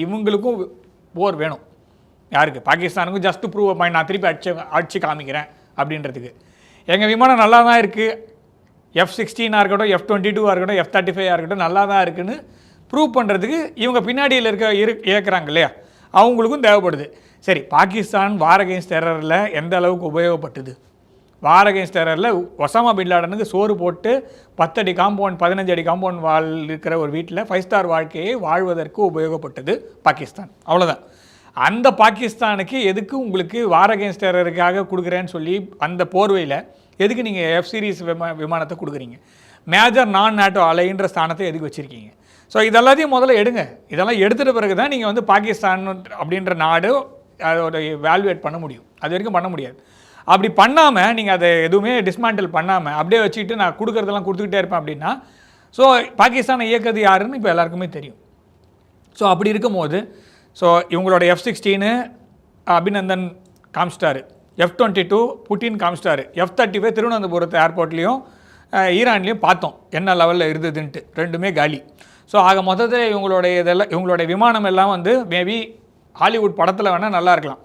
இவங்களுக்கும் போர் வேணும். யாருக்கு? பாகிஸ்தானுக்கும் ஜஸ்ட் ப்ரூவ் அ பாயிண்ட், நான் திருப்பி அடிச்சு காமிக்கிறேன் அப்படின்றதுக்கு. எங்கள் விமானம் நல்லா தான் இருக்குது, F-16 இருக்கட்டும், F-22 இருக்கட்டும், F-35 இருக்கட்டும், நல்லா தான் இருக்குன்னு ப்ரூவ் பண்ணுறதுக்கு இவங்க பின்னாடியில் இயக்குறாங்க இல்லையா, அவங்களுக்கும் தேவைப்படுது. சரி, பாகிஸ்தான் வார் அகெயின்ஸ்ட் டெரரில் எந்த அளவுக்கு உபயோகப்பட்டது? வார் அகெயின்ஸ்ட் டெரரில் ஒசாமா பின் லாடனுக்கு சோறு போட்டு 10 அடி காம்பவுண்ட் 15 அடி காம்பவுண்ட் வால் இருக்கிற ஒரு வீட்டில் 5 ஸ்டார் வாழ்க்கையை வாழ்வதற்கு உபயோகப்பட்டது பாகிஸ்தான். அவ்வளோதான். அந்த பாகிஸ்தானுக்கு எதுக்கு உங்களுக்கு வார் அகெயின்ஸ்ட் டெரருக்காக கொடுக்குறேன்னு சொல்லி அந்த போர்வையில் எதுக்கு நீங்கள் F சீரீஸ் விமானத்தை கொடுக்குறீங்க? மேஜர் நான் நாட்டோ அலைன்ற ஸ்தானத்தை எதுக்கு வச்சுருக்கீங்க? ஸோ இதெல்லாத்தையும் முதல்ல எடுங்க. இதெல்லாம் எடுத்துகிட்ட பிறகு தான் நீங்கள் வந்து பாகிஸ்தான் அப்படின்ற நாடு அதோட வேல்யூவேட் பண்ண முடியும். அது வரைக்கும் பண்ண முடியாது. அப்படி பண்ணாமல் நீங்கள் அதை எதுவுமே டிஸ்மேண்டில் பண்ணாமல் அப்படியே வச்சுக்கிட்டு நான் கொடுக்குறதெல்லாம் கொடுத்துக்கிட்டே இருப்பேன் அப்படின்னா, ஸோ பாகிஸ்தானை இயக்குறது யாருன்னு இப்போ எல்லாருக்குமே தெரியும். ஸோ அப்படி இருக்கும்போது ஸோ இவங்களோட F-16 Abhinandan காமிச்சிட்டாரு, F-22 Putin காமிச்சிட்டாரு, F-35 திருவனந்தபுரத்து ஏர்போர்ட்லேயும் ஈரான்லேயும் பார்த்தோம் என்ன லெவலில் இருந்ததுன்ட்டு, ரெண்டுமே காலி. ஸோ ஆக மொத்தத்தில் இவங்களுடைய விமானம் எல்லாம் வந்து மேபி ஹாலிவுட் படத்தில் வேணால் நல்லா இருக்கலாம்.